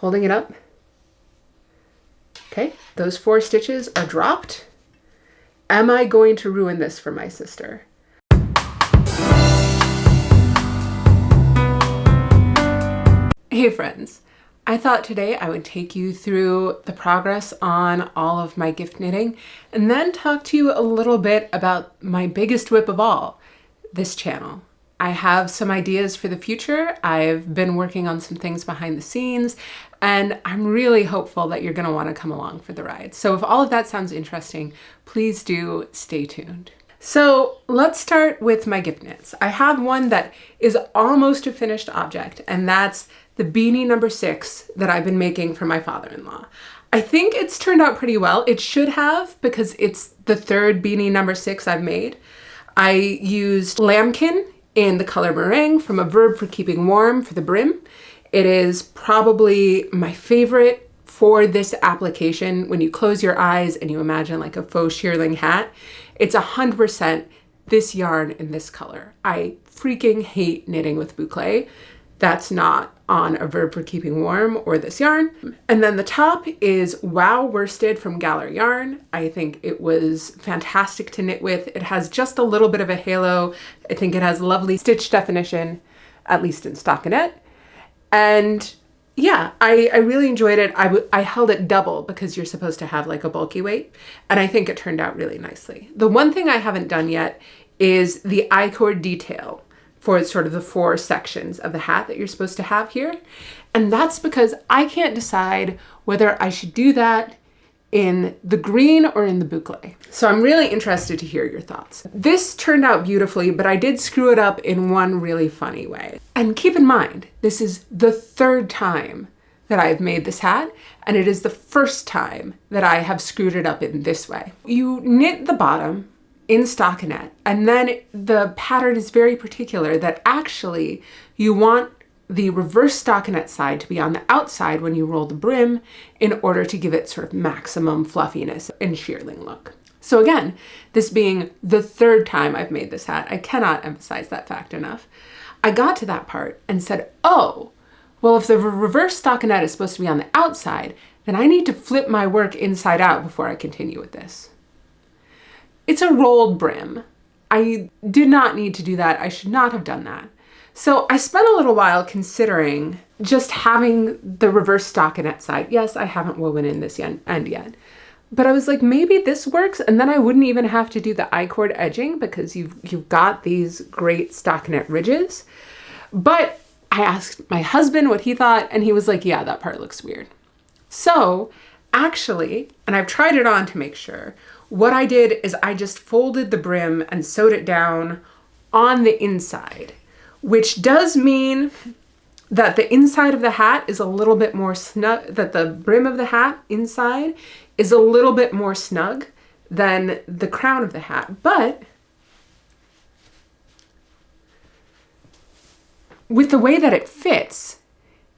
holding it up. Okay, those 4 stitches are dropped. Am I going to ruin this for my sister? Hey friends, I thought today I would take you through the progress on all of my gift knitting and then talk to you a little bit about my biggest whip of all, this channel. I have some ideas for the future. I've been working on some things behind the scenes, and I'm really hopeful that you're going to want to come along for the ride. So if all of that sounds interesting, please do stay tuned. So let's start with my gift knits. I have one that is almost a finished object, and that's the beanie number 6 that I've been making for my father-in-law. I think it's turned out pretty well. It should have, because it's the 3rd beanie number 6 I've made. I used lambkin in the color meringue from A Verb for Keeping Warm for the brim. It is probably my favorite for this application. When you close your eyes and you imagine like a faux shearling hat, it's 100% this yarn in this color. I freaking hate knitting with boucle. That's not on A Verb for Keeping Warm or this yarn. And then the top is Wow Worsted from Gallery Yarn. I think it was fantastic to knit with. It has just a little bit of a halo. I think it has lovely stitch definition, at least in stockinette. And yeah, I really enjoyed it. I held it double because you're supposed to have like a bulky weight, and I think it turned out really nicely. The one thing I haven't done yet is the I-cord detail for sort of the 4 sections of the hat that you're supposed to have here. And that's because I can't decide whether I should do that in the green or in the boucle. So I'm really interested to hear your thoughts. This turned out beautifully, but I did screw it up in one really funny way. And keep in mind, this is the 3rd time that I've made this hat, and it is the 1st time that I have screwed it up in this way. You knit the bottom in stockinette, and then the pattern is very particular that actually you want the reverse stockinette side to be on the outside when you roll the brim in order to give it sort of maximum fluffiness and shearling look. So again, this being the 3rd time I've made this hat, I cannot emphasize that fact enough. I got to that part and said, oh, well, if the reverse stockinette is supposed to be on the outside, then I need to flip my work inside out before I continue with this. It's a rolled brim. I did not need to do that. I should not have done that. So I spent a little while considering just having the reverse stockinette side. Yes, I haven't woven in this end yet, but I was like, maybe this works, and then I wouldn't even have to do the I-cord edging because you've got these great stockinette ridges. But I asked my husband what he thought, and he was like, yeah, that part looks weird. So actually, and I've tried it on to make sure, what I did is I just folded the brim and sewed it down on the inside, which does mean that the inside of the hat is a little bit more snug, that the brim of the hat inside is a little bit more snug than the crown of the hat. But with the way that it fits,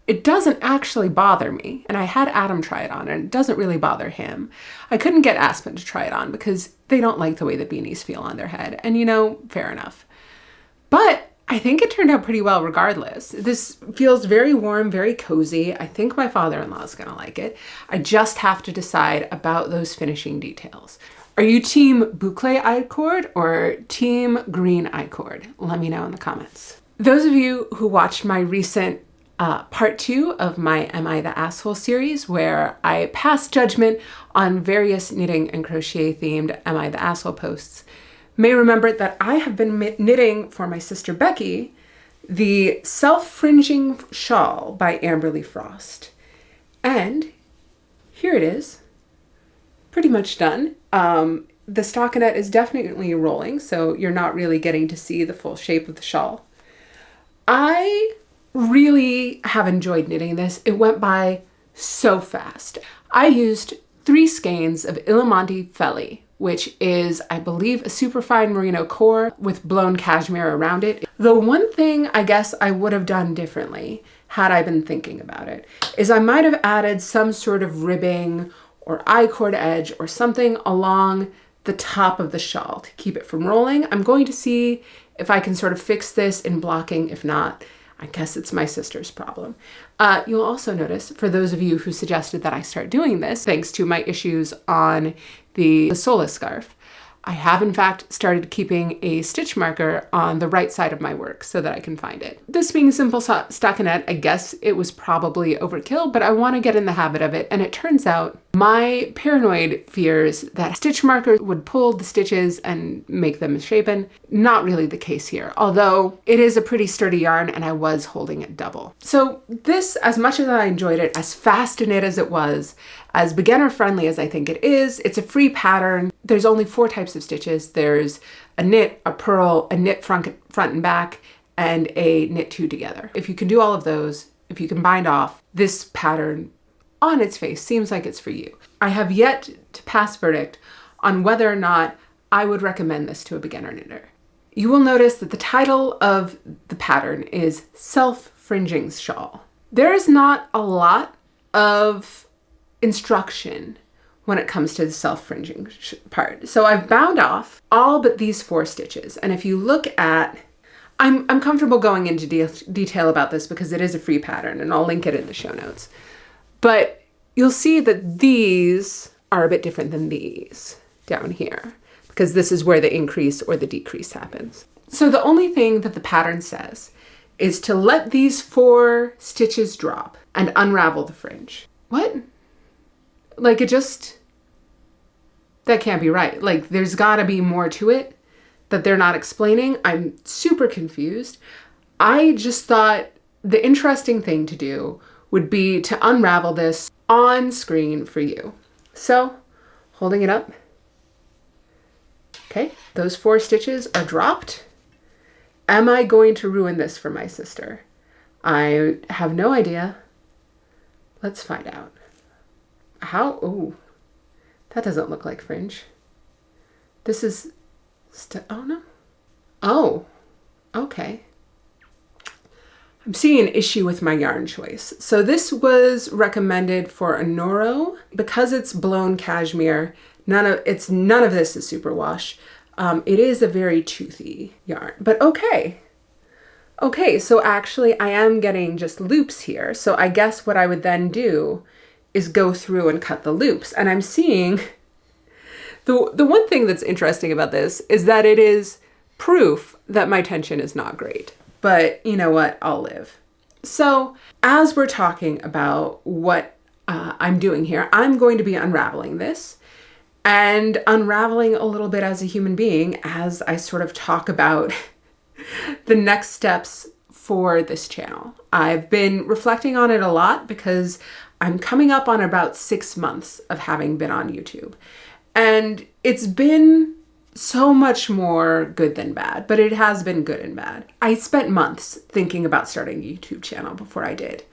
it doesn't actually bother me. And I had Adam try it on, and it doesn't really bother him. I couldn't get Aspen to try it on because they don't like the way the beanies feel on their head. And you know, fair enough. But I think it turned out pretty well regardless. This feels very warm, very cozy. I think my father-in-law is gonna like it. I just have to decide about those finishing details. Are you team boucle I-cord or team green I-cord? Let me know in the comments. Those of you who watched my recent part 2 of my Am I the Asshole series, where I passed judgment on various knitting and crochet themed Am I the Asshole posts, may remember that I have been knitting for my sister Becky the Self-Fringing Shawl by Amberly Frost. And here it is, pretty much done. The stockinette is definitely rolling, so you're not really getting to see the full shape of the shawl. I really have enjoyed knitting this. It went by so fast. I used 3 skeins of Illuminati Feli, which is, I believe, a superfine merino core with blown cashmere around it. The one thing I guess I would have done differently, had I been thinking about it, is I might have added some sort of ribbing or I-cord edge or something along the top of the shawl to keep it from rolling. I'm going to see if I can sort of fix this in blocking. If not, I guess it's my sister's problem. You'll also notice, for those of you who suggested that I start doing this, thanks to my issues on the Sola scarf, I have in fact started keeping a stitch marker on the right side of my work so that I can find it. This being simple stockinette, I guess it was probably overkill, but I want to get in the habit of it. And it turns out my paranoid fears that stitch marker would pull the stitches and make them misshapen. Not really the case here, although it is a pretty sturdy yarn and I was holding it double. So this, as much as I enjoyed it, as fast to knit as it was, as beginner friendly as I think it is, it's a free pattern. There's only 4 types of stitches. There's a knit, a purl, a knit front and back, and a knit 2 together. If you can do all of those, if you can bind off, this pattern on its face seems like it's for you. I have yet to pass verdict on whether or not I would recommend this to a beginner knitter. You will notice that the title of the pattern is Self-Fringing Shawl. There is not a lot of instruction when it comes to the self-fringing part. So I've bound off all but these 4 stitches. And if you look at, I'm comfortable going into detail about this because it is a free pattern and I'll link it in the show notes. But you'll see that these are a bit different than these down here because this is where the increase or the decrease happens. So the only thing that the pattern says is to let these 4 stitches drop and unravel the fringe. What? Like that can't be right. Like there's gotta be more to it that they're not explaining. I'm super confused. I just thought the interesting thing to do would be to unravel this on screen for you. So holding it up. Okay, those 4 stitches are dropped. Am I going to ruin this for my sister? I have no idea. Let's find out. How? Ooh, that doesn't look like fringe. This is, oh no. Oh, okay. I'm seeing an issue with my yarn choice. So this was recommended for a Noro because it's blown cashmere. None of this is superwash. It is a very toothy yarn, but okay. Okay, so actually I am getting just loops here. So I guess what I would then do is go through and cut the loops. And I'm seeing, the one thing that's interesting about this is that it is proof that my tension is not great. But you know what, I'll live. So as we're talking about what I'm doing here, I'm going to be unraveling this and unraveling a little bit as a human being as I sort of talk about the next steps for this channel. I've been reflecting on it a lot because I'm coming up on about 6 months of having been on YouTube. And it's been so much more good than bad, but it has been good and bad. I spent months thinking about starting a YouTube channel before I did.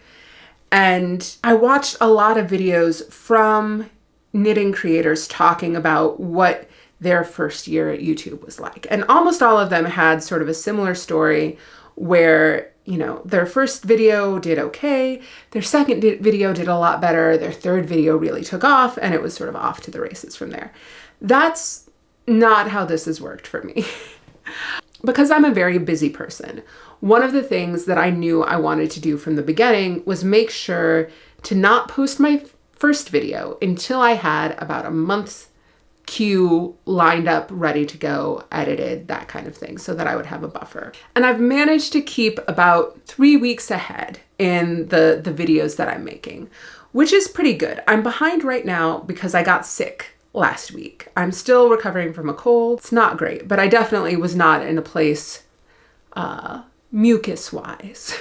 And I watched a lot of videos from knitting creators talking about what their first year at YouTube was like. And almost all of them had sort of a similar story where, you know, their first video did okay, their second video did a lot better, their third video really took off, and it was sort of off to the races from there. That's not how this has worked for me. Because I'm a very busy person, one of the things that I knew I wanted to do from the beginning was make sure to not post my first video until I had about a month's queue lined up, ready to go, edited, that kind of thing, so that I would have a buffer. And I've managed to keep about 3 weeks ahead in the videos that I'm making, which is pretty good. I'm behind right now because I got sick last week. I'm still recovering from a cold. It's not great, but I definitely was not in a place mucus-wise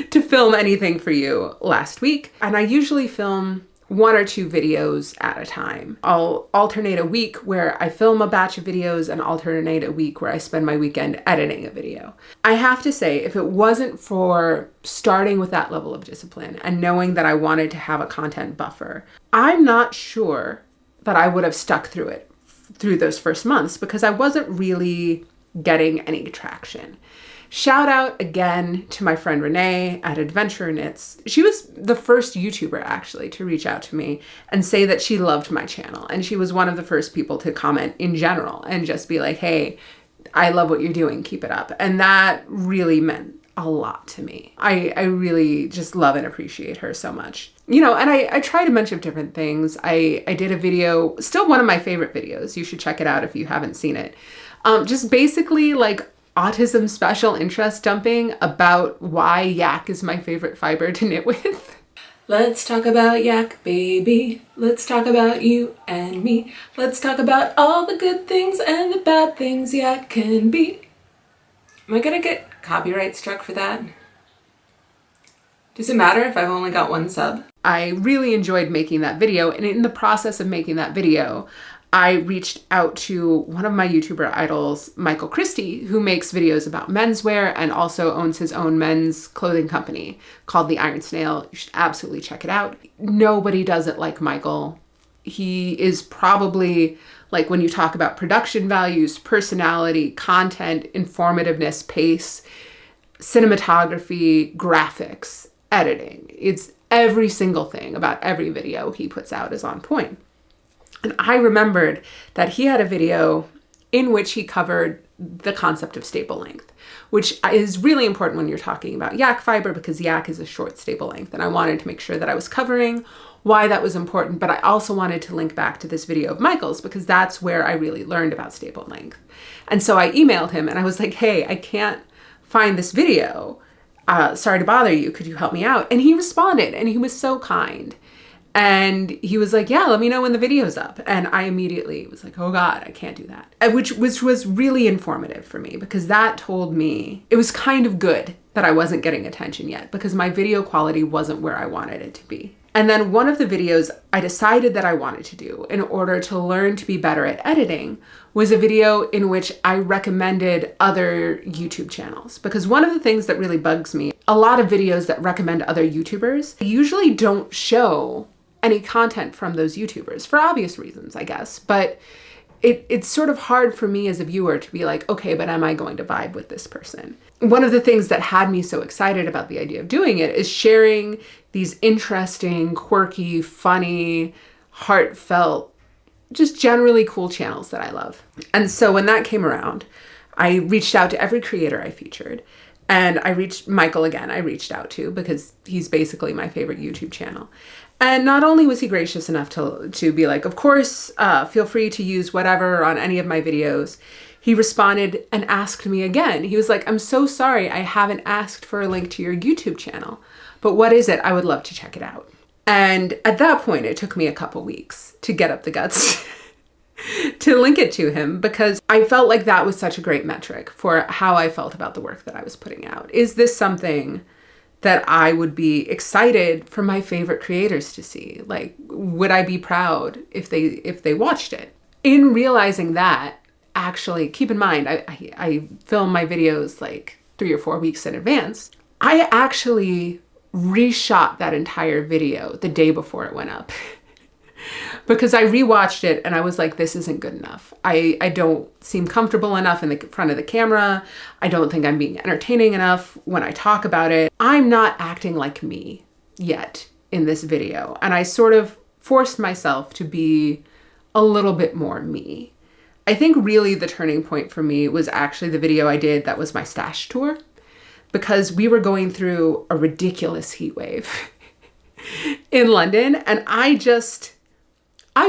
to film anything for you last week. And I usually film 1 or 2 videos at a time. I'll alternate a week where I film a batch of videos and alternate a week where I spend my weekend editing a video. I have to say, if it wasn't for starting with that level of discipline and knowing that I wanted to have a content buffer, I'm not sure that I would have stuck through it through those first months because I wasn't really getting any traction. Shout out again to my friend Renee at Adventure Knits. She was the first YouTuber actually to reach out to me and say that she loved my channel. And she was one of the first people to comment in general and just be like, hey, I love what you're doing, keep it up. And that really meant a lot to me. I really just love and appreciate her so much. You know, and I tried a bunch of different things. I did a video, still one of my favorite videos. You should check it out if you haven't seen it. Just basically like autism special interest dumping about why yak is my favorite fiber to knit with. Let's talk about yak, baby. Let's talk about you and me. Let's talk about all the good things and the bad things yak can be. Am I gonna get copyright struck for that? Does it matter if I've only got one sub? I really enjoyed making that video, and in the process of making that video, I reached out to one of my YouTuber idols, Michael Christie, who makes videos about menswear and also owns his own men's clothing company called The Iron Snail. You should absolutely check it out. Nobody does it like Michael. He is probably, like, when you talk about production values, personality, content, informativeness, pace, cinematography, graphics, editing. It's every single thing about every video he puts out is on point. And I remembered that he had a video in which he covered the concept of staple length, which is really important when you're talking about yak fiber because yak is a short staple length. And I wanted to make sure that I was covering why that was important, but I also wanted to link back to this video of Michael's because that's where I really learned about staple length. And so I emailed him and I was like, hey, I can't find this video. Sorry to bother you. Could you help me out? And he responded and he was so kind. And he was like, yeah, let me know when the video's up. And I immediately was like, oh God, I can't do that. Which was really informative for me because that told me it was kind of good that I wasn't getting attention yet because my video quality wasn't where I wanted it to be. And then one of the videos I decided that I wanted to do in order to learn to be better at editing was a video in which I recommended other YouTube channels. Because one of the things that really bugs me, a lot of videos that recommend other YouTubers usually don't show any content from those YouTubers for obvious reasons, I guess. But it's sort of hard for me as a viewer to be like, okay, but am I going to vibe with this person? One of the things that had me so excited about the idea of doing it is sharing these interesting, quirky, funny, heartfelt, just generally cool channels that I love. And so when that came around, I reached out to every creator I featured. And I reached Michael again, I reached out to because he's basically my favorite YouTube channel. And not only was he gracious enough to be like, of course, feel free to use whatever on any of my videos. He responded and asked me again. He was like, I'm so sorry I haven't asked for a link to your YouTube channel, but what is it? I would love to check it out. And at that point, it took me a couple weeks to get up the guts to link it to him because I felt like that was such a great metric for how I felt about the work that I was putting out. Is this something that I would be excited for my favorite creators to see? Like, would I be proud if they watched it? In realizing that, actually, keep in mind, I film my videos like 3 or 4 weeks in advance. I actually reshot that entire video the day before it went up because I rewatched it and I was like, this isn't good enough. I don't seem comfortable enough in the front of the camera. I don't think I'm being entertaining enough when I talk about it. I'm not acting like me yet in this video. And I sort of forced myself to be a little bit more me. I think really the turning point for me was actually the video I did that was my stash tour because we were going through a ridiculous heat wave in London and I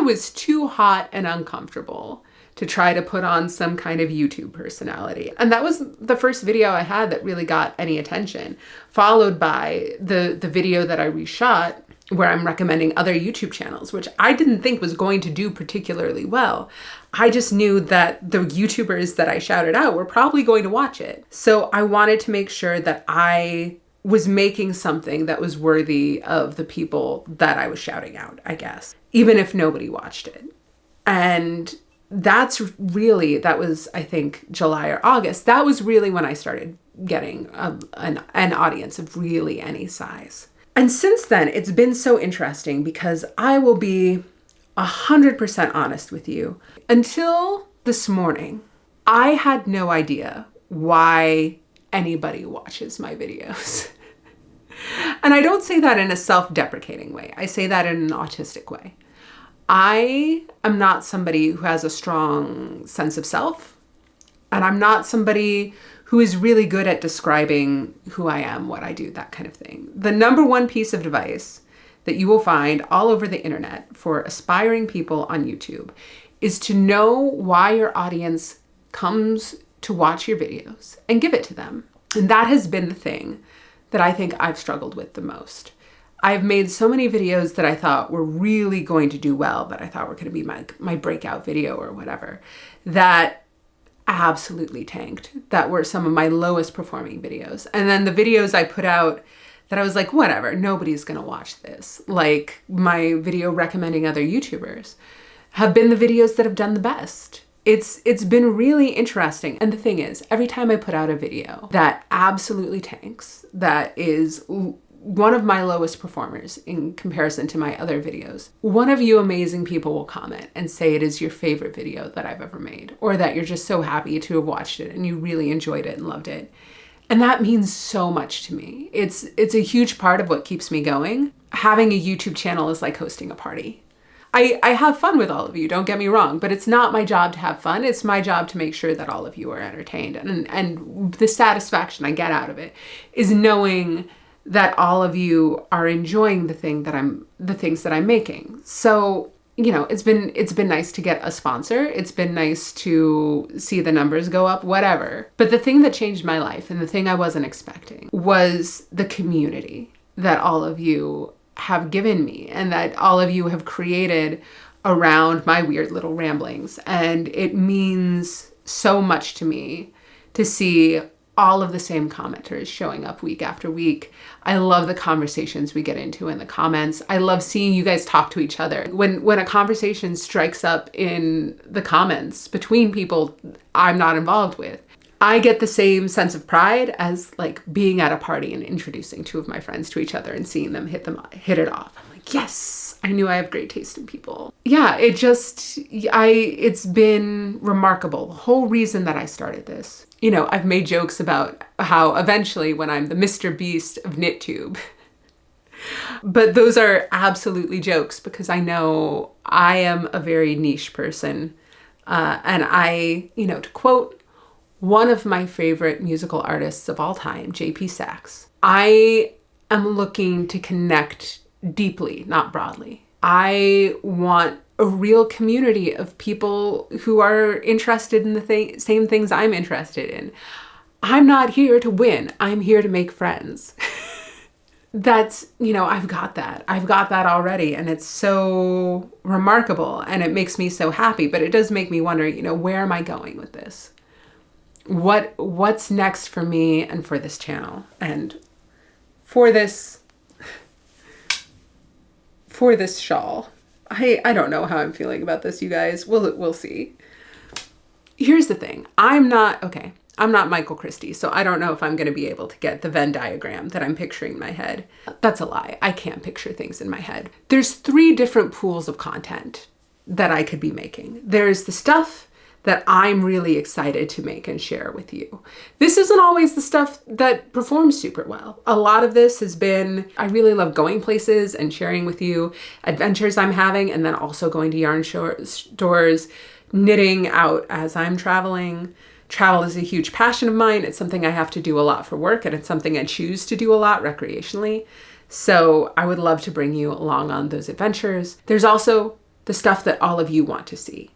was too hot and uncomfortable to try to put on some kind of YouTube personality. And that was the first video I had that really got any attention, followed by the video that I reshot where I'm recommending other YouTube channels, which I didn't think was going to do particularly well. I just knew that the YouTubers that I shouted out were probably going to watch it. So I wanted to make sure that I was making something that was worthy of the people that I was shouting out, I guess, even if nobody watched it. And that was, I think, July or August. That was really when I started getting an audience of really any size. And since then, it's been so interesting because I will be 100% honest with you. Until this morning, I had no idea why anybody watches my videos. And I don't say that in a self-deprecating way. I say that in an autistic way. I am not somebody who has a strong sense of self, and I'm not somebody who who is really good at describing who I am, what I do, that kind of thing. The number one piece of advice that you will find all over the internet for aspiring people on YouTube is to know why your audience comes to watch your videos and give it to them. And that has been the thing that I think I've struggled with the most. I've made so many videos that I thought were really going to do well, that I thought were going to be my breakout video or whatever, that absolutely tanked, that were some of my lowest performing videos. And then the videos I put out that I was like, whatever, nobody's going to watch this, like my video recommending other YouTubers, have been the videos that have done the best. It's been really interesting. And the thing is, every time I put out a video that absolutely tanks, that is one of my lowest performers in comparison to my other videos, one of you amazing people will comment and say it is your favorite video that I've ever made, or that you're just so happy to have watched it and you really enjoyed it and loved it. And that means so much to me. It's a huge part of what keeps me going. Having a YouTube channel is like hosting a party. I have fun with all of you, don't get me wrong, but it's not my job to have fun. It's my job to make sure that all of you are entertained. And the satisfaction I get out of it is knowing that all of you are enjoying the things that I'm making. So, you know, it's been nice to get a sponsor. It's been nice to see the numbers go up, whatever. But the thing that changed my life, and the thing I wasn't expecting, was the community that all of you have given me and that all of you have created around my weird little ramblings. And it means so much to me to see all of the same commenters showing up week after week. I love the conversations we get into in the comments. I love seeing you guys talk to each other. When a conversation strikes up in the comments between people I'm not involved with, I get the same sense of pride as like being at a party and introducing two of my friends to each other and seeing them hit it off. I'm like, yes, I knew I have great taste in people. Yeah, it's been remarkable. The whole reason that I started this, you know, I've made jokes about how eventually when I'm the Mr. Beast of KnitTube, but those are absolutely jokes because I know I am a very niche person. And I, you know, to quote one of my favorite musical artists of all time, J.P. Saxe, I am looking to connect deeply, not broadly. I want a real community of people who are interested in the same things I'm interested in. I'm not here to win. I'm here to make friends. That's, you know, I've got that already. And it's so remarkable and it makes me so happy, but it does make me wonder, you know, where am I going with this? What's next for me and for this channel and for this shawl? I don't know how I'm feeling about this, you guys. We'll see. Here's the thing. I'm not Michael Christie, so I don't know if I'm going to be able to get the Venn diagram that I'm picturing in my head. That's a lie. I can't picture things in my head. There's 3 different pools of content that I could be making. There's the stuff that I'm really excited to make and share with you. This isn't always the stuff that performs super well. A lot of this has been, I really love going places and sharing with you adventures I'm having, and then also going to yarn stores, knitting out as I'm traveling. Travel is a huge passion of mine. It's something I have to do a lot for work, and it's something I choose to do a lot recreationally. So I would love to bring you along on those adventures. There's also the stuff that all of you want to see.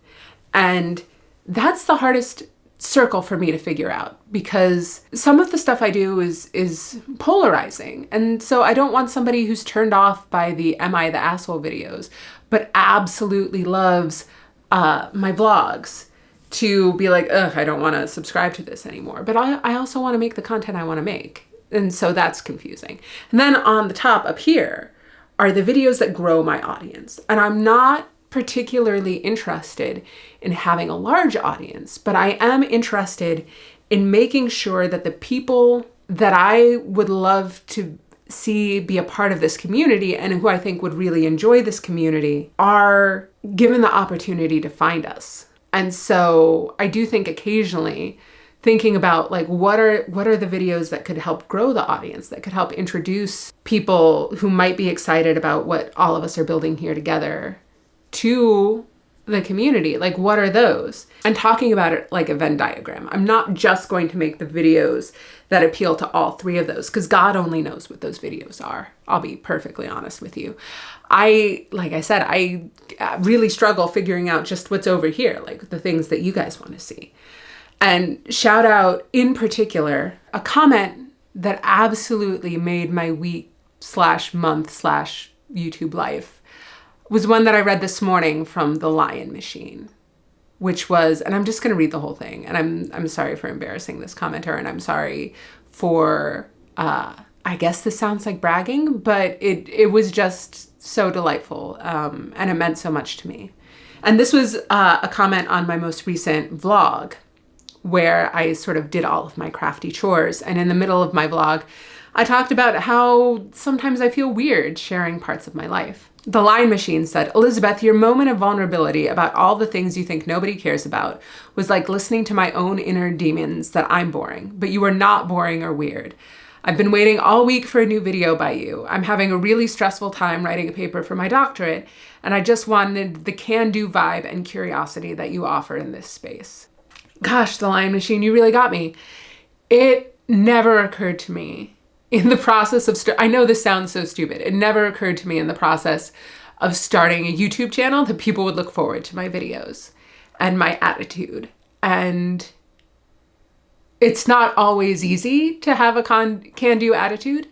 And that's the hardest circle for me to figure out because some of the stuff I do is polarizing. And so I don't want somebody who's turned off by the Am I the Asshole videos, but absolutely loves my vlogs to be like, ugh, I don't want to subscribe to this anymore. But I also want to make the content I want to make. And so that's confusing. And then on the top up here are the videos that grow my audience. And I'm not particularly interested in having a large audience, but I am interested in making sure that the people that I would love to see be a part of this community and who I think would really enjoy this community are given the opportunity to find us. And so I do think occasionally thinking about like what are the videos that could help grow the audience, that could help introduce people who might be excited about what all of us are building here together to the community. Like, what are those? And talking about it like a Venn diagram. I'm not just going to make the videos that appeal to all three of those, because God only knows what those videos are. I'll be perfectly honest with you. Like I said, I really struggle figuring out just what's over here, like the things that you guys want to see. And shout out in particular, a comment that absolutely made my week/month/YouTube life was one that I read this morning from The Lion Machine, which was, and I'm just going to read the whole thing. And I'm sorry for embarrassing this commenter, and I'm sorry for, I guess this sounds like bragging, but it was just so delightful. And it meant so much to me. And this was a comment on my most recent vlog, where I sort of did all of my crafty chores. And in the middle of my vlog, I talked about how sometimes I feel weird sharing parts of my life. The Lion Machine said, "Elizabeth, your moment of vulnerability about all the things you think nobody cares about was like listening to my own inner demons that I'm boring, but you are not boring or weird. I've been waiting all week for a new video by you. I'm having a really stressful time writing a paper for my doctorate, and I just wanted the can-do vibe and curiosity that you offer in this space." Gosh, The Lion Machine, you really got me. It never occurred to me in the process of, I know this sounds so stupid. It never occurred to me in the process of starting a YouTube channel that people would look forward to my videos and my attitude. And it's not always easy to have a can-do attitude.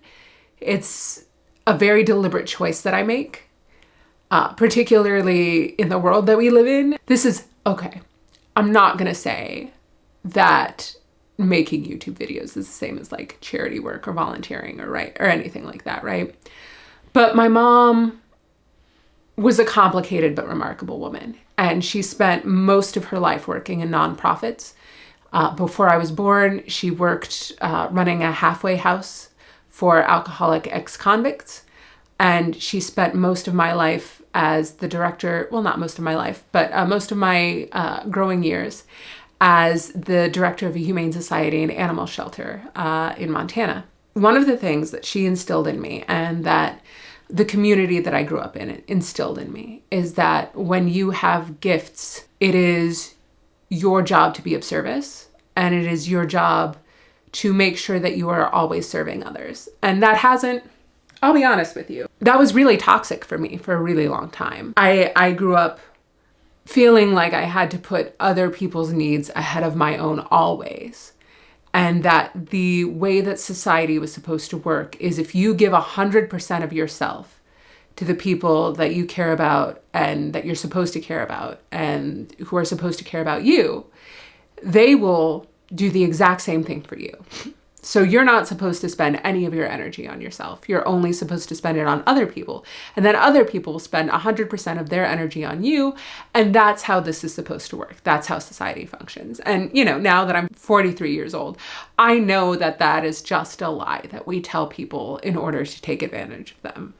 It's a very deliberate choice that I make, particularly in the world that we live in. This is, okay, I'm not gonna say that making YouTube videos is the same as like charity work or volunteering or anything like that, right? But my mom was a complicated but remarkable woman, and she spent most of her life working in nonprofits. Before I was born, she worked running a halfway house for alcoholic ex-convicts, and she spent most of my life as the director, well, not most of my life, but most of my growing years as the director of a humane society and animal shelter in Montana. One of the things that she instilled in me, and that the community that I grew up in instilled in me, is that when you have gifts, it is your job to be of service, and it is your job to make sure that you are always serving others. And that hasn't, I'll be honest with you, that was really toxic for me for a really long time. I grew up feeling like I had to put other people's needs ahead of my own always. And that the way that society was supposed to work is if you give 100% of yourself to the people that you care about and that you're supposed to care about and who are supposed to care about you, they will do the exact same thing for you. So you're not supposed to spend any of your energy on yourself. You're only supposed to spend it on other people. And then other people will spend 100% of their energy on you. And that's how this is supposed to work. That's how society functions. And, you know, now that I'm 43 years old, I know that that is just a lie that we tell people in order to take advantage of them.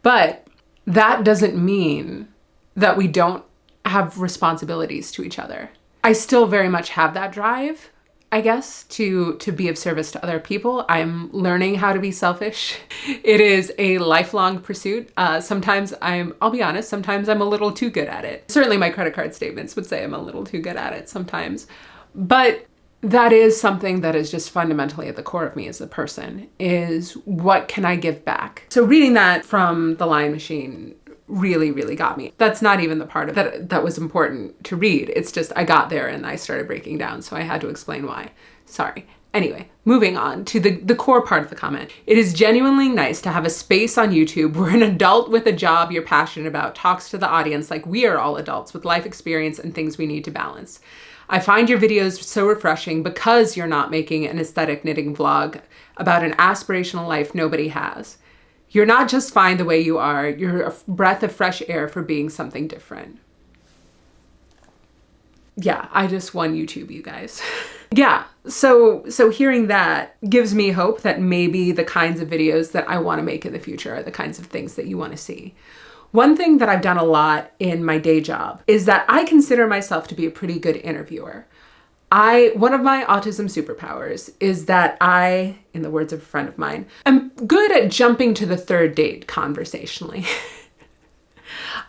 But that doesn't mean that we don't have responsibilities to each other. I still very much have that drive, I guess, to be of service to other people. I'm learning how to be selfish. It is a lifelong pursuit. Sometimes I'll be honest, sometimes I'm a little too good at it. Certainly my credit card statements would say I'm a little too good at it sometimes. But that is something that is just fundamentally at the core of me as a person, is what can I give back? So reading that from The Lion Machine really, really got me. That's not even the part of that was important to read. It's just I got there and I started breaking down, so I had to explain why. Sorry. Anyway, moving on to the core part of the comment. It is genuinely nice to have a space on YouTube where an adult with a job you're passionate about talks to the audience like we are all adults with life experience and things we need to balance. I find your videos so refreshing because you're not making an aesthetic knitting vlog about an aspirational life nobody has. You're not just fine the way you are. You're a breath of fresh air for being something different. Yeah, I just won YouTube, you guys. Yeah, so hearing that gives me hope that maybe the kinds of videos that I want to make in the future are the kinds of things that you want to see. One thing that I've done a lot in my day job is that I consider myself to be a pretty good interviewer. One of my autism superpowers is that I, in the words of a friend of mine, am good at jumping to the third date conversationally.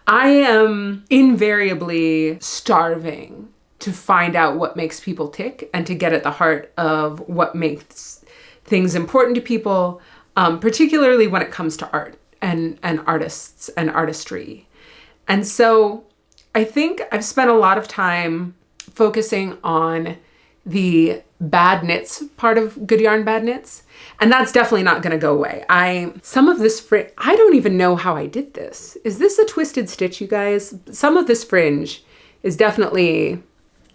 I am invariably starving to find out what makes people tick and to get at the heart of what makes things important to people, particularly when it comes to art and artists and artistry. And so I think I've spent a lot of time focusing on the bad knits part of Good Yarn Bad Knits. And that's definitely not going to go away. Some of this fringe, I don't even know how I did this. Is this a twisted stitch, you guys? Some of this fringe is definitely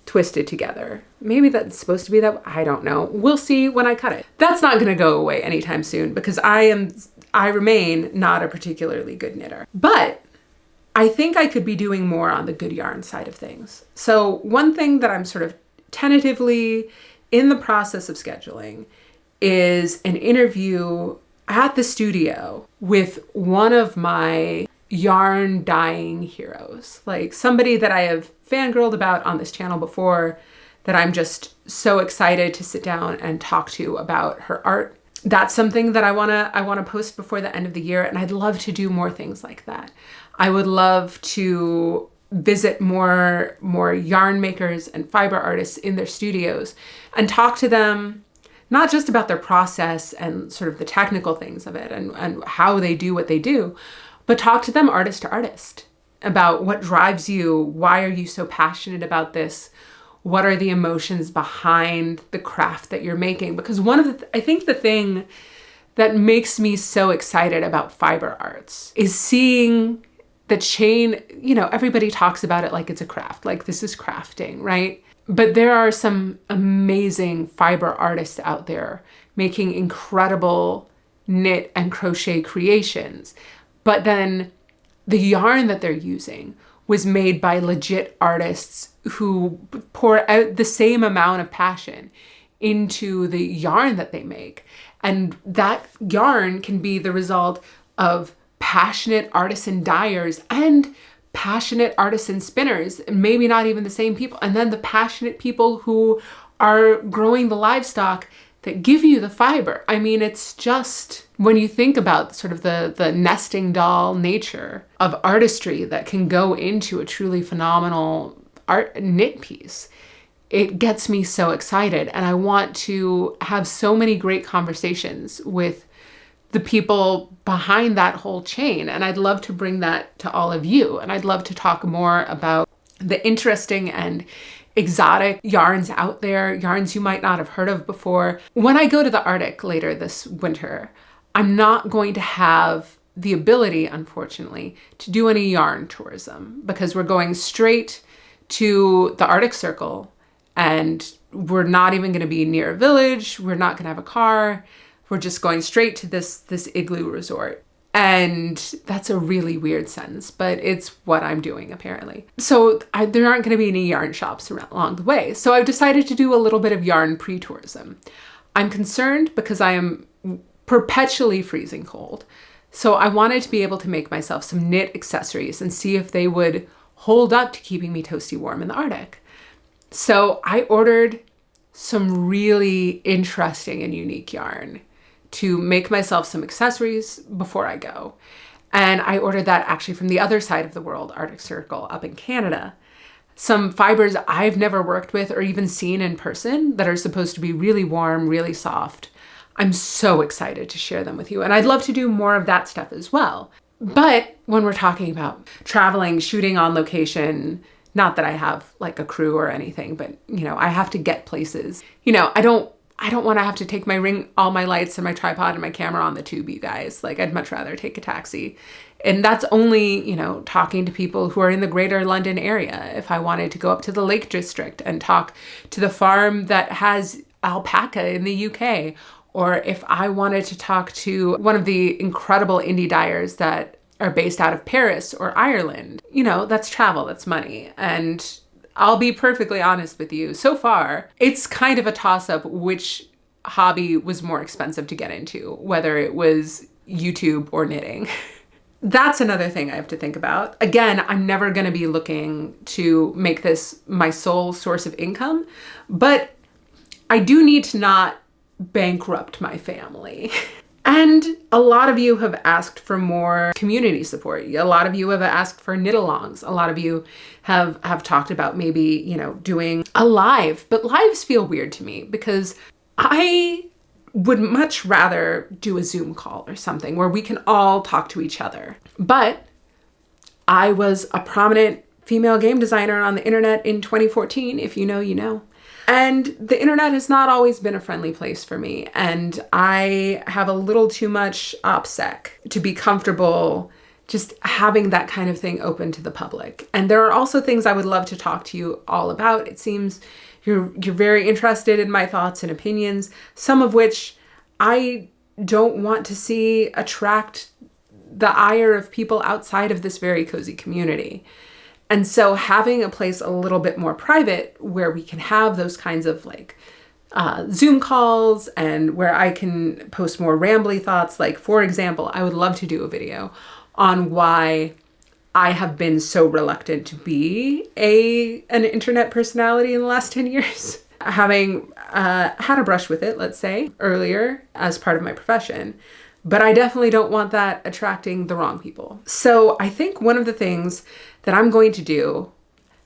twisted together. Maybe that's supposed to be that. I don't know. We'll see when I cut it. That's not going to go away anytime soon because I remain not a particularly good knitter. But I think I could be doing more on the good yarn side of things. So one thing that I'm sort of tentatively in the process of scheduling is an interview at the studio with one of my yarn dyeing heroes, like somebody that I have fangirled about on this channel before that I'm just so excited to sit down and talk to about her art. That's something that I want to post before the end of the year, and I'd love to do more things like that. I would love to visit more yarn makers and fiber artists in their studios and talk to them, not just about their process and sort of the technical things of it and how they do what they do, but talk to them artist to artist about what drives you. Why are you so passionate about this? What are the emotions behind the craft that you're making? Because I think the thing that makes me so excited about fiber arts is seeing the chain. Everybody talks about it like it's a craft, like this is crafting, right? But there are some amazing fiber artists out there making incredible knit and crochet creations. But then the yarn that they're using was made by legit artists who pour out the same amount of passion into the yarn that they make. And that yarn can be the result of passionate artisan dyers and passionate artisan spinners, and maybe not even the same people. And then the passionate people who are growing the livestock that give you the fiber. I mean, it's just, when you think about sort of the nesting doll nature of artistry that can go into a truly phenomenal art knit piece, it gets me so excited. And I want to have so many great conversations with the people behind that whole chain. And I'd love to bring that to all of you. And I'd love to talk more about the interesting and exotic yarns out there, yarns you might not have heard of before. When I go to the Arctic later this winter, I'm not going to have the ability, unfortunately, to do any yarn tourism because we're going straight to the Arctic Circle and we're not even going to be near a village. We're not going to have a car. We're just going straight to this igloo resort. And that's a really weird sentence, but it's what I'm doing apparently. So there aren't going to be any yarn shops along the way. So I've decided to do a little bit of yarn pre-tourism. I'm concerned because I am perpetually freezing cold. So I wanted to be able to make myself some knit accessories and see if they would hold up to keeping me toasty warm in the Arctic. So I ordered some really interesting and unique yarn to make myself some accessories before I go. And I ordered that actually from the other side of the world, Arctic Circle, up in Canada. Some fibers I've never worked with or even seen in person that are supposed to be really warm, really soft. I'm so excited to share them with you. And I'd love to do more of that stuff as well. But when we're talking about traveling, shooting on location, not that I have like a crew or anything, but I have to get places. I don't want to have to take all my lights and my tripod and my camera on the tube, you guys. Like, I'd much rather take a taxi. And that's only, talking to people who are in the greater London area. If I wanted to go up to the Lake District and talk to the farm that has alpaca in the UK, or if I wanted to talk to one of the incredible indie dyers that are based out of Paris or Ireland, that's travel, that's money. And I'll be perfectly honest with you. So far, it's kind of a toss-up which hobby was more expensive to get into, whether it was YouTube or knitting. That's another thing I have to think about. Again, I'm never going to be looking to make this my sole source of income, but I do need to not bankrupt my family. And a lot of you have asked for more community support. A lot of you have asked for knit-alongs. A lot of you have talked about maybe, you know, doing a live, but lives feel weird to me because I would much rather do a Zoom call or something where we can all talk to each other. But I was a prominent female game designer on the internet in 2014. If you know, you know. And the internet has not always been a friendly place for me. And I have a little too much OPSEC to be comfortable just having that kind of thing open to the public. And there are also things I would love to talk to you all about. It seems you're very interested in my thoughts and opinions, some of which I don't want to see attract the ire of people outside of this very cozy community. And so having a place a little bit more private where we can have those kinds of like Zoom calls and where I can post more rambly thoughts. Like, for example, I would love to do a video on why I have been so reluctant to be an internet personality in the last 10 years. Having had a brush with it, let's say, earlier as part of my profession. But I definitely don't want that attracting the wrong people. So I think one of the things that I'm going to do,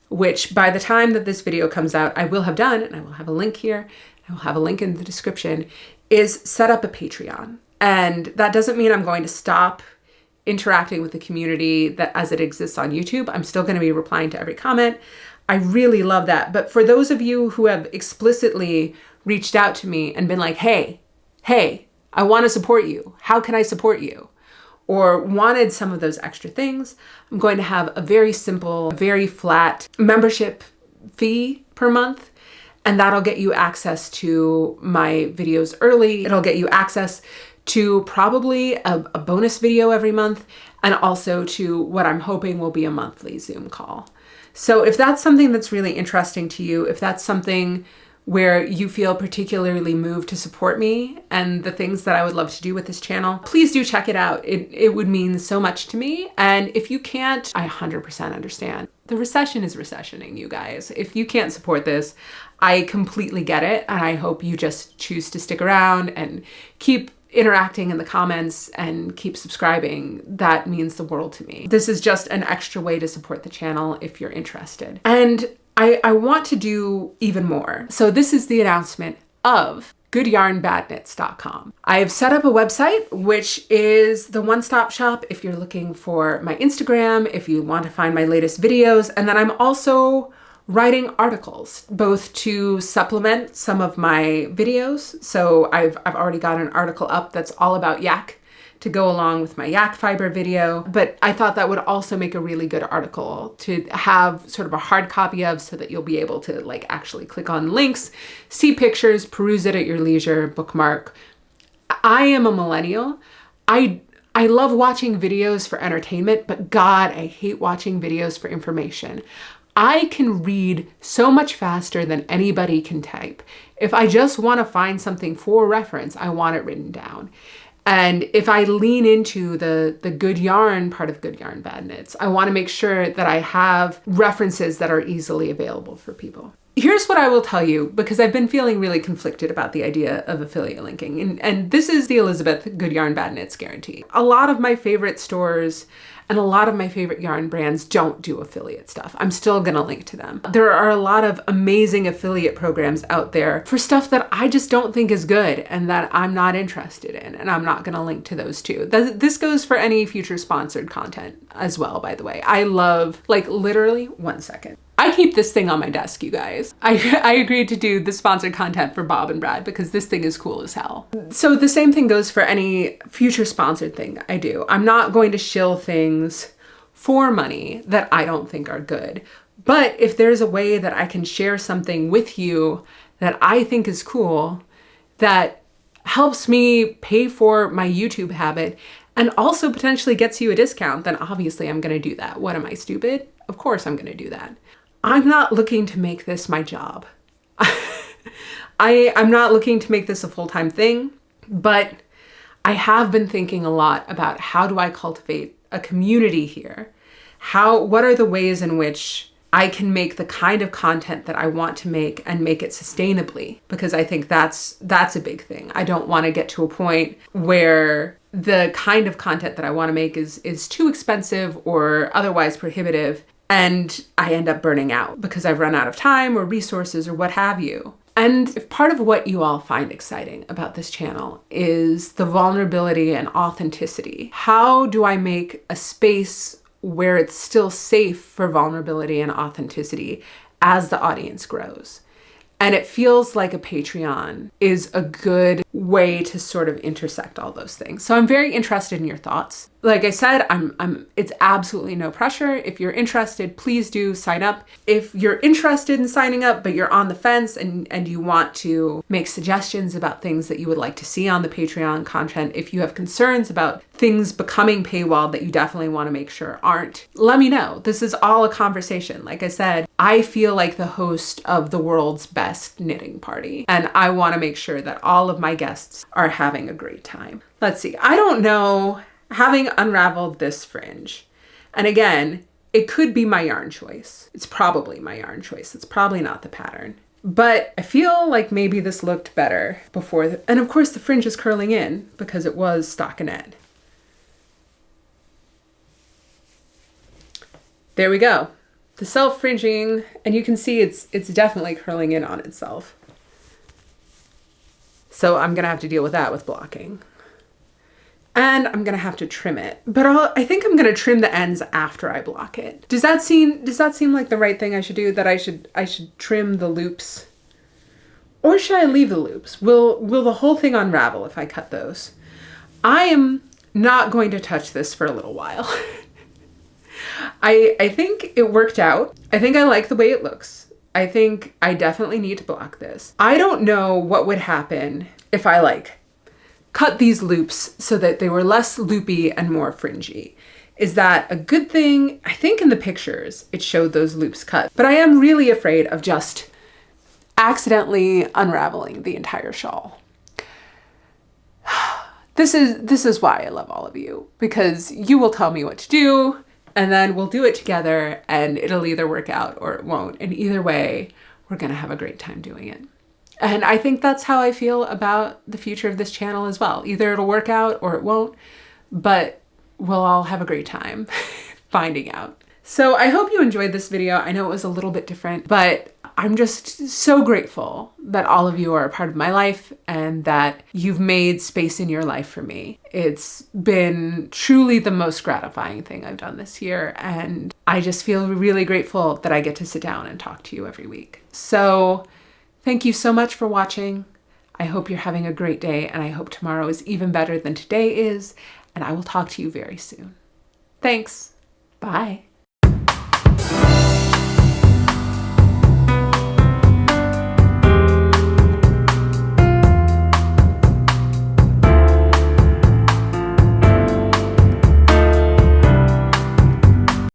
which by the time that this video comes out, I will have done, and I will have a link here, I will have a link in the description, is set up a Patreon. And that doesn't mean I'm going to stop interacting with the community that as it exists on YouTube. I'm still going to be replying to every comment. I really love that. But for those of you who have explicitly reached out to me and been like, hey, I want to support you. How can I support you? Or wanted some of those extra things, I'm going to have a very simple, very flat membership fee per month. And that'll get you access to my videos early. It'll get you access to probably a bonus video every month, and also to what I'm hoping will be a monthly Zoom call. So if that's something that's really interesting to you, if that's something where you feel particularly moved to support me and the things that I would love to do with this channel, please do check it out. It would mean so much to me. And if you can't, I 100% understand. The recession is recessioning, you guys. If you can't support this, I completely get it. And I hope you just choose to stick around and keep interacting in the comments and keep subscribing. That means the world to me. This is just an extra way to support the channel if you're interested. And I want to do even more. So this is the announcement of goodyarnbadknits.com. I have set up a website, which is the one-stop shop if you're looking for my Instagram, if you want to find my latest videos. And then I'm also writing articles, both to supplement some of my videos. So I've already got an article up that's all about yak to go along with my yak fiber video. But I thought that would also make a really good article to have sort of a hard copy of, so that you'll be able to like actually click on links, see pictures, peruse it at your leisure, bookmark. I am a millennial. I love watching videos for entertainment, but God, I hate watching videos for information. I can read so much faster than anybody can type. If I just want to find something for reference, I want it written down. And if I lean into the good yarn part of Good Yarn Bad Knits, I want to make sure that I have references that are easily available for people. Here's what I will tell you, because I've been feeling really conflicted about the idea of affiliate linking. And this is the Elizabeth Good Yarn Bad Knits guarantee. A lot of my favorite stores and a lot of my favorite yarn brands don't do affiliate stuff. I'm still gonna link to them. There are a lot of amazing affiliate programs out there for stuff that I just don't think is good and that I'm not interested in, and I'm not gonna link to those too. This goes for any future sponsored content as well, by the way. I love, like literally, 1 second. I keep this thing on my desk, you guys. I agreed to do the sponsored content for Bob and Brad because this thing is cool as hell. So the same thing goes for any future sponsored thing I do. I'm not going to shill things for money that I don't think are good. But if there's a way that I can share something with you that I think is cool, that helps me pay for my YouTube habit and also potentially gets you a discount, then obviously I'm gonna do that. What am I, stupid? Of course I'm gonna do that. I'm not looking to make this my job. I'm not looking to make this a full-time thing, but I have been thinking a lot about how do I cultivate a community here? What are the ways in which I can make the kind of content that I want to make and make it sustainably, because I think that's a big thing. I don't want to get to a point where the kind of content that I want to make is too expensive or otherwise prohibitive, and I end up burning out because I've run out of time or resources or what have you. And if part of what you all find exciting about this channel is the vulnerability and authenticity, how do I make a space where it's still safe for vulnerability and authenticity as the audience grows? And it feels like a Patreon is a good way to sort of intersect all those things. So I'm very interested in your thoughts. Like I said, it's absolutely no pressure. If you're interested, please do sign up. If you're interested in signing up, but you're on the fence and you want to make suggestions about things that you would like to see on the Patreon content, if you have concerns about things becoming paywalled that you definitely want to make sure aren't, let me know. This is all a conversation. Like I said, I feel like the host of the world's best knitting party, and I want to make sure that all of my guests are having a great time. Let's see. I don't know, having unraveled this fringe, and again, it could be my yarn choice. It's probably my yarn choice. It's probably not the pattern. But I feel like maybe this looked better before. And of course the fringe is curling in because it was stockinette. There we go. The self-fringing, and you can see it's definitely curling in on itself. So I'm gonna have to deal with that with blocking. And I'm gonna have to trim it, but I think I'm gonna trim the ends after I block it. Does that seem like the right thing I should do? That I should trim the loops, or should I leave the loops? Will the whole thing unravel if I cut those? I am not going to touch this for a little while. I think it worked out. I think I like the way it looks. I think I definitely need to block this. I don't know what would happen if I cut these loops so that they were less loopy and more fringy. Is that a good thing? I think in the pictures it showed those loops cut, but I am really afraid of just accidentally unraveling the entire shawl. This is why I love all of you, because you will tell me what to do, and then we'll do it together, and it'll either work out or it won't. And either way, we're gonna have a great time doing it. And I think that's how I feel about the future of this channel as well. Either it'll work out or it won't, but we'll all have a great time finding out. So I hope you enjoyed this video. I know it was a little bit different, but I'm just so grateful that all of you are a part of my life and that you've made space in your life for me. It's been truly the most gratifying thing I've done this year, and I just feel really grateful that I get to sit down and talk to you every week. So thank you so much for watching. I hope you're having a great day, and I hope tomorrow is even better than today is, and I will talk to you very soon. Thanks. Bye.